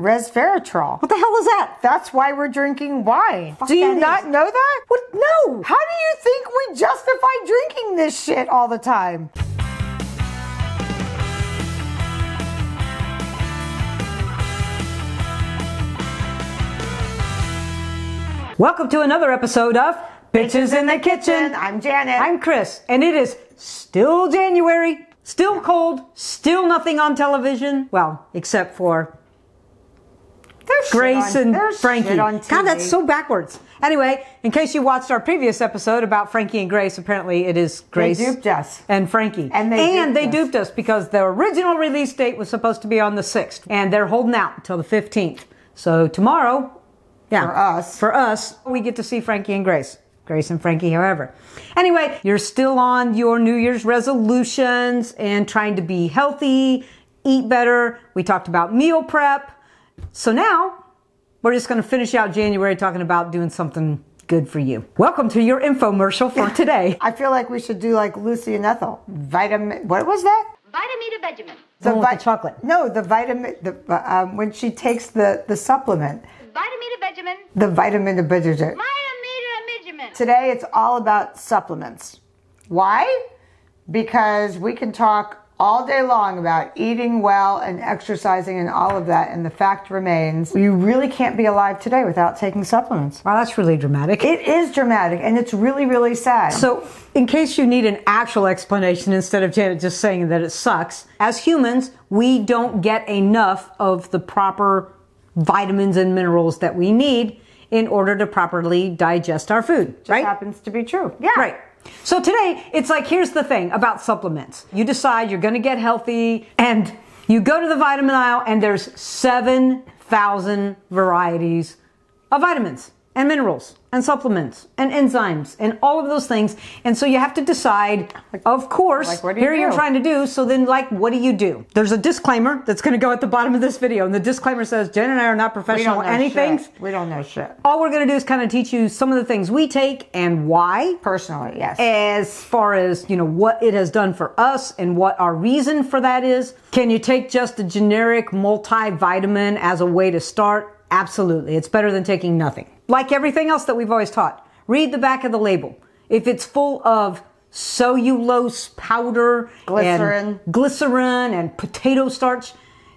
Resveratrol. What the hell is that? That's why we're drinking wine. Fuck Do you that not is. know that? What? No. How do you think we justify drinking this shit all the time? Welcome to another episode of Bitches in the Kitchen. I'm Janet. I'm Chris, and it is still January, still cold, still nothing on television. Well, except for Grace and Frankie. God, that's so backwards. Anyway, in case you watched our previous episode about Frankie and Grace, apparently it is Grace They duped us. and Frankie. And they duped us because the original release date was supposed to be on the 6th, and they're holding out until the 15th. So tomorrow, for us, we get to see Frankie and Grace. Grace and Frankie, however. Anyway, you're still on your New Year's resolutions and trying to be healthy, eat better. We talked about meal prep. So now, we're just going to finish out January talking about doing something good for you. Welcome to your infomercial for today. I feel like we should do like Lucy and Ethel. What was that? Vitamin. The one with the chocolate. No, the vitamin, when she takes the supplement. Vitamin. The vitamin. Vitamin. Today it's all about supplements. Why? Because we can talk all day long about eating well and exercising and all of that, and the fact remains, you really can't be alive today without taking supplements. Wow, that's really dramatic. It is dramatic, and it's really, really sad. So, in case you need an actual explanation instead of Janet just saying that it sucks, as humans, we don't get enough of the proper vitamins and minerals that we need in order to properly digest our food, Just right? happens to be true. Yeah. Right. So today, it's like, here's the thing about supplements. You decide you're going to get healthy, and you go to the vitamin aisle, and there's 7,000 varieties of vitamins and minerals and supplements and enzymes and all of those things. And so you have to decide, of course, what do you here do? you're trying to do. So then, like, what do you do? There's a disclaimer that's going to go at the bottom of this video. And the disclaimer says, Jen and I are not We professional don't know anything. shit. We don't know shit. All we're going to do is kind of teach you some of the things we take and why. Personally, yes. As far as, you know, what it has done for us and what our reason for that is. Can you take just a generic multivitamin as a way to start? Absolutely. It's better than taking nothing. Like everything else that we've always taught. Read the back of the label. If it's full of cellulose powder, glycerin and potato starch,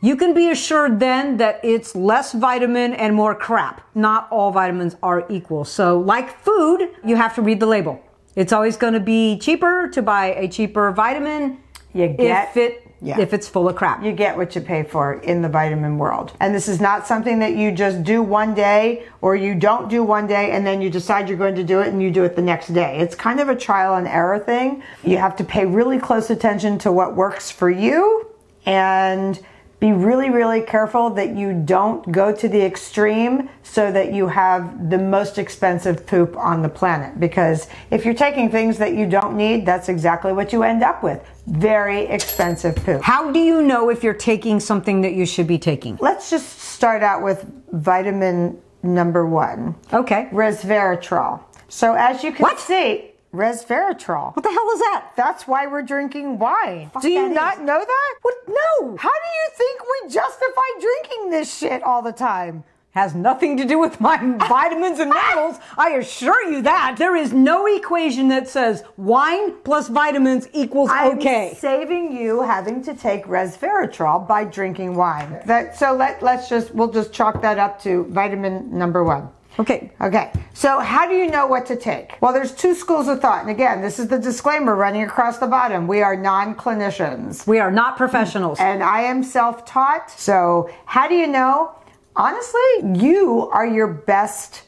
you can be assured then that it's less vitamin and more crap. Not all vitamins are equal. So like food, you have to read the label. It's always going to be cheaper to buy a cheaper vitamin if it's full of crap. You get what you pay for in the vitamin world. And this is not something that you just do one day or you don't do one day and then you decide you're going to do it and you do it the next day. It's kind of a trial and error thing. You have to pay really close attention to what works for you and be really, really careful that you don't go to the extreme so that you have the most expensive poop on the planet. Because if you're taking things that you don't need, that's exactly what you end up with. Very expensive poop. How do you know if you're taking something that you should be taking? Let's just start out with vitamin number 1. Okay. Resveratrol. So as you can see, resveratrol. What the hell is that? That's why we're drinking wine. Fuck Do you that not is. know that? What? No. How do you think we justify drinking this shit all the time? Has nothing to do with my vitamins and minerals. I assure you that. There is no equation that says wine plus vitamins equals okay. I'm saving you having to take resveratrol by drinking wine. We'll just chalk that up to vitamin number 1. Okay. Okay. So how do you know what to take? Well, there's 2 schools of thought. And again, this is the disclaimer running across the bottom. We are non-clinicians. We are not professionals. And I am self-taught. So how do you know? Honestly, you are your best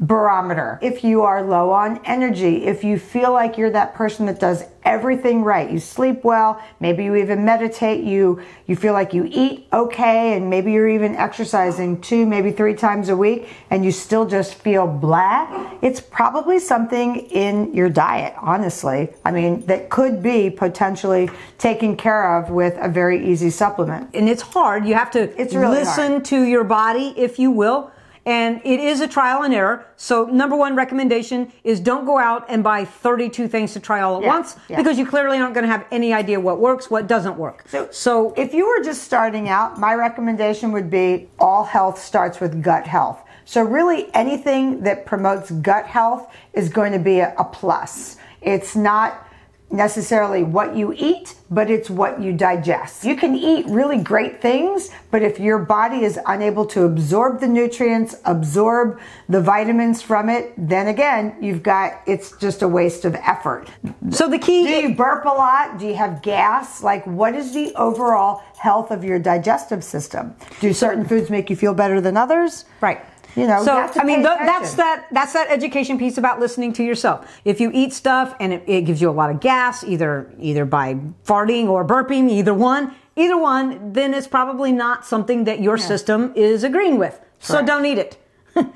barometer. If you are low on energy, if you feel like you're that person that does everything right, you sleep well, maybe you even meditate, you feel like you eat okay, and maybe you're even exercising 2, maybe 3 times a week, and you still just feel blah, it's probably something in your diet, honestly. I mean, that could be potentially taken care of with a very easy supplement. And it's hard. You have to It's really listen hard. to your body, if you will. And it is a trial and error. So number one recommendation is don't go out and buy 32 things to try all at once, because you clearly aren't going to have any idea what works, what doesn't work. So if you were just starting out, my recommendation would be all health starts with gut health. So really anything that promotes gut health is going to be a plus. It's not necessarily what you eat, but it's what you digest. You can eat really great things, but if your body is unable to absorb the nutrients, absorb the vitamins from it, then again, it's just a waste of effort. So the key... Do you burp a lot? Do you have gas? Like, what is the overall health of your digestive system? Do certain foods make you feel better than others? Right. You know, so I mean, that's that education piece about listening to yourself. If you eat stuff and it gives you a lot of gas, either by farting or burping, either one, then it's probably not something that your system is agreeing with. Correct. So don't eat it.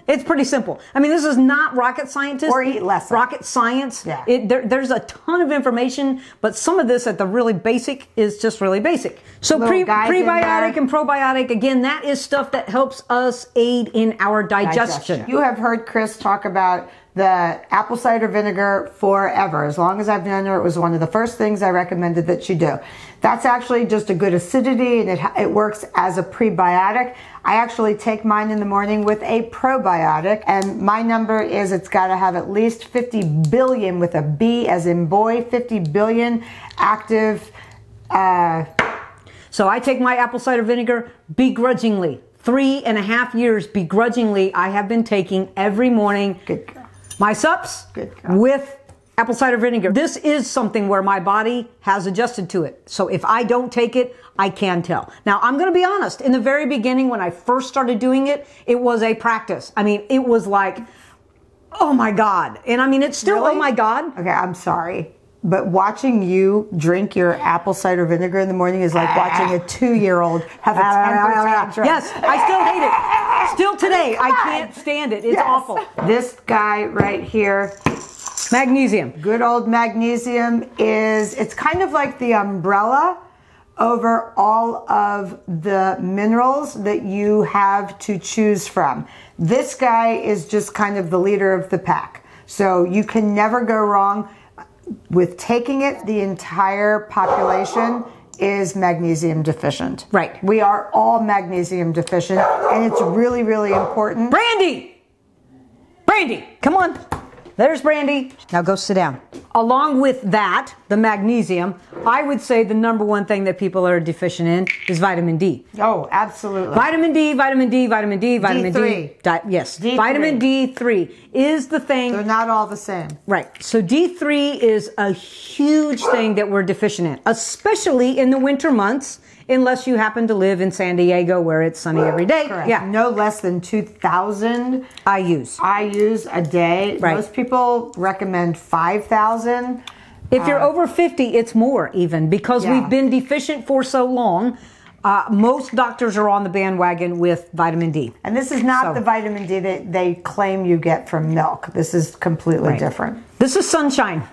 It's pretty simple. I mean, this is not rocket scientist. Or eat less. Rocket science. Yeah. There's a ton of information, but some of this at the really basic is just really basic. So prebiotic and probiotic, again, that is stuff that helps us aid in our digestion. You have heard Chris talk about the apple cider vinegar forever. As long as I've known her, it was one of the first things I recommended that she do. That's actually just a good acidity, and it works as a prebiotic. I actually take mine in the morning with a probiotic, and my number is it's got to have at least 50 billion with a B as in boy, 50 billion active. So I take my apple cider vinegar begrudgingly. 3.5 years begrudgingly I have been taking every morning. Good girl. My sups with apple cider vinegar. This is something where my body has adjusted to it. So if I don't take it, I can tell. Now, I'm going to be honest. In the very beginning, when I first started doing it, it was a practice. I mean, it was like, oh my God. And I mean, it's still, oh my God. Okay, I'm sorry. But watching you drink your apple cider vinegar in the morning is like watching a 2-year-old have a temper tantrum. Yes, I still hate it. Still today, I can't stand it. It's awful. This guy right here, Magnesium. Good old magnesium it's kind of like the umbrella over all of the minerals that you have to choose from. This guy is just kind of the leader of the pack. So you can never go wrong with taking it. The entire population is magnesium deficient. Right. We are all magnesium deficient, and it's really, really important. Brandy! Brandy, come on. There's Brandy. Now go sit down. Along with that, the magnesium, I would say the number one thing that people are deficient in is vitamin D. Oh, absolutely. Vitamin D, vitamin D, vitamin D, vitamin D. Yes. D3. Vitamin D3 is the thing. They're not all the same. Right. So D3 is a huge thing that we're deficient in, especially in the winter months, unless you happen to live in San Diego where it's sunny every day. Correct. Yeah. No less than 2,000 IUs a day. Right. Most people recommend 5,000. If you're over 50, it's more even, because we've been deficient for so long. Most doctors are on the bandwagon with vitamin D. And this is not the vitamin D that they claim you get from milk. This is completely different. This is sunshine.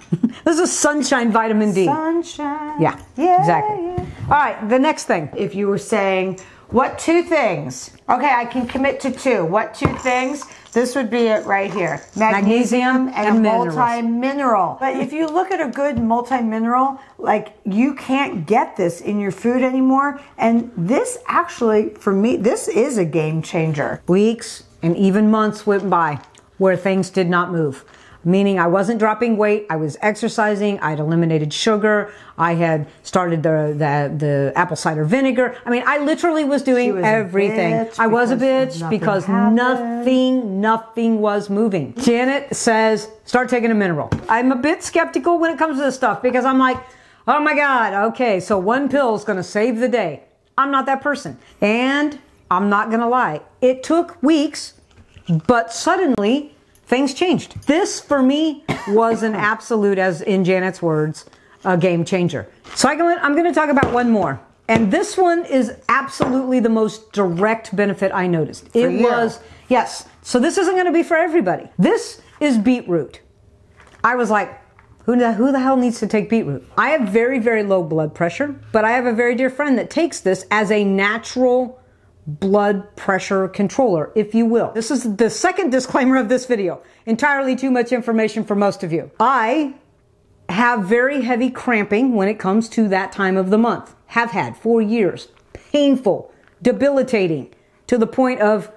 This is sunshine vitamin D. Sunshine. Yeah, exactly. Yeah. All right, the next thing. If you were saying, what 2 things? Okay, I can commit to 2. What 2 things? This would be it right here. Magnesium and a multi-mineral. But if you look at a good multi-mineral, like, you can't get this in your food anymore. And this actually, for me, this is a game changer. Weeks and even months went by where things did not move. Meaning I wasn't dropping weight, I was exercising, I'd eliminated sugar, I had started the apple cider vinegar. I mean, I literally was doing everything. I was a bitch because nothing was moving. Janet says, start taking a mineral. I'm a bit skeptical when it comes to this stuff because I'm like, oh my God, okay, so 1 pill is gonna save the day. I'm not that person. And I'm not gonna lie, it took weeks, but suddenly, things changed. This, for me, was an absolute, as in Janet's words, a game changer. So I'm going to talk about one more. And this one is absolutely the most direct benefit I noticed. It was, yes. So this isn't going to be for everybody. This is beetroot. I was like, who the hell needs to take beetroot? I have very, very low blood pressure, but I have a very dear friend that takes this as a natural blood pressure controller, if you will. This is the second disclaimer of this video. Entirely too much information for most of you. I have very heavy cramping when it comes to that time of the month. Have had for years. Painful, debilitating, to the point of,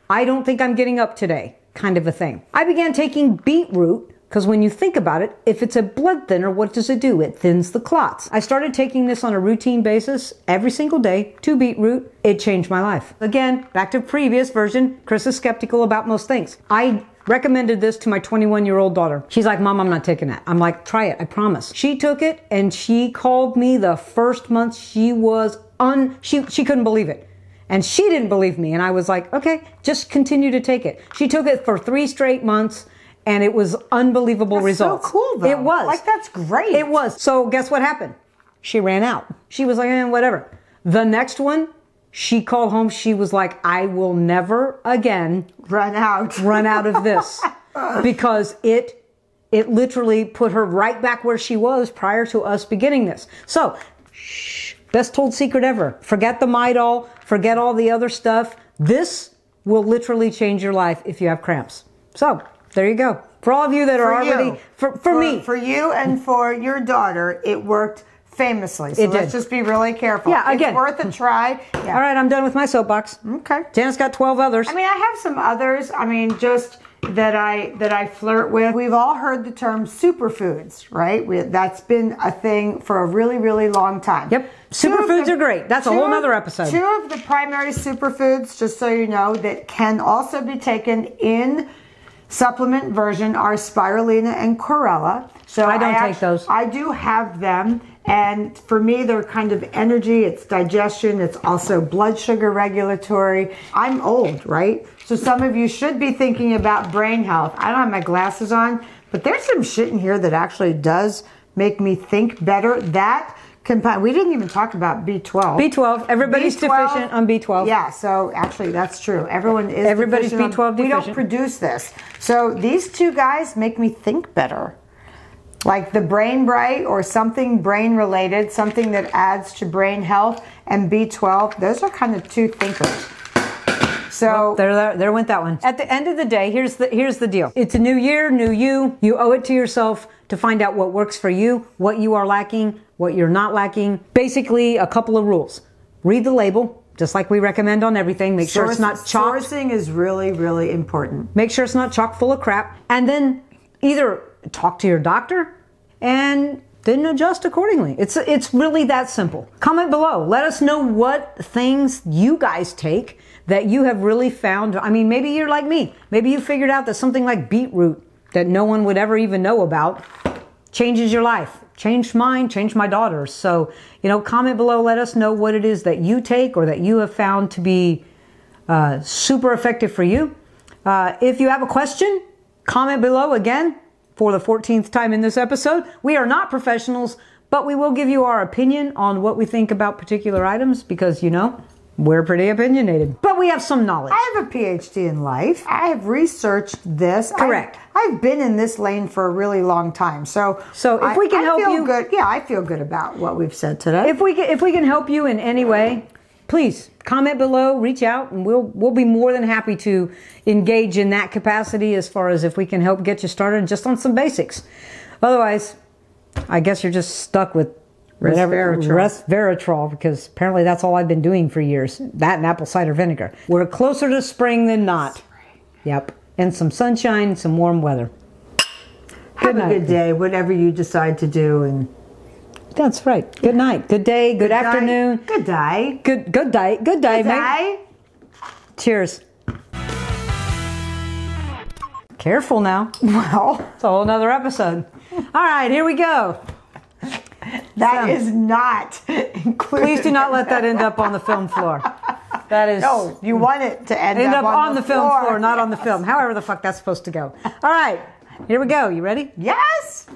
I don't think I'm getting up today, kind of a thing. I began taking beetroot, because when you think about it, if it's a blood thinner, what does it do? It thins the clots. I started taking this on a routine basis every single day, 2 beetroot. It changed my life. Again, back to previous version, Chris is skeptical about most things. I recommended this to my 21-year-old daughter. She's like, Mom, I'm not taking that. I'm like, try it, I promise. She took it and she called me the first month. She was she couldn't believe it. And she didn't believe me. And I was like, okay, just continue to take it. She took it for 3 straight months. And it was unbelievable results. So cool, though. It was. Like, that's great. It was. So guess what happened? She ran out. She was like, whatever. The next one, she called home. She was like, I will never again run out of this. Because it literally put her right back where she was prior to us beginning this. So, best told secret ever. Forget the Midol. Forget all the other stuff. This will literally change your life if you have cramps. So, there you go. For all of you that are already, for me. For you and for your daughter, it worked famously. So let's just be really careful. Yeah, again. It's worth a try. Yeah. All right, I'm done with my soapbox. Okay. Janice got 12 others. I mean, I have some others. I mean, just that I flirt with. We've all heard the term superfoods, right? That's been a thing for a really, really long time. Yep. Superfoods are great. That's a whole nother episode. 2 of the primary superfoods, just so you know, that can also be taken in supplement version are spirulina and chlorella. So I don't take those. I do have them, and for me they're kind of energy, it's digestion, it's also blood sugar regulatory. I'm old, right? So some of you should be thinking about brain health. I don't have my glasses on, but there's some shit in here that actually does make me think better. That we didn't even talk about B12. B12. Everybody's deficient on B12. Yeah, so actually that's true. Everybody's B12 deficient. We don't produce this. So these 2 guys make me think better. Like the Brain Bright or something brain related, something that adds to brain health, and B12. Those are kind of 2 thinkers. So there went that one. At the end of the day, here's the deal. It's a new year, new you. You owe it to yourself to find out what works for you, what you are lacking, what you're not lacking. Basically, a couple of rules. Read the label, just like we recommend on everything. Make sure it's not chocked. Sourcing is really, really important. Make sure it's not chock full of crap. And then either talk to your doctor and then adjust accordingly. It's really that simple. Comment below. Let us know what things you guys take that you have really found. I mean, maybe you're like me. Maybe you figured out that something like beetroot that no one would ever even know about changes your life. Changed mine, changed my daughter's. So, comment below. Let us know what it is that you take or that you have found to be super effective for you. If you have a question, comment below again for the 14th time in this episode. We are not professionals, but we will give you our opinion on what we think about particular items because, we're pretty opinionated, but we have some knowledge. I have a PhD in life. I have researched this. Correct. I've been in this lane for a really long time. So if we can help you, good. Yeah, I feel good about what we've said today. If we can help you in any way, please comment below, reach out, and we'll be more than happy to engage in that capacity as far as if we can help get you started just on some basics. Otherwise, I guess you're just stuck with resveratrol, because apparently that's all I've been doing for years. That and apple cider vinegar. We're closer to spring than not. Yep. And some sunshine, some warm weather. Have a good day, whatever you decide to do. And that's right. Good night. Good day. Good afternoon. Good day. Good day. Good day, mate. Cheers. Careful now. Well, it's a whole nother episode. All right, here we go. That is not included. Please do not let that end up on the film floor. That is. No, you want it to end up on the film floor, not on the film. However the fuck that's supposed to go. All right, here we go. You ready? Yes.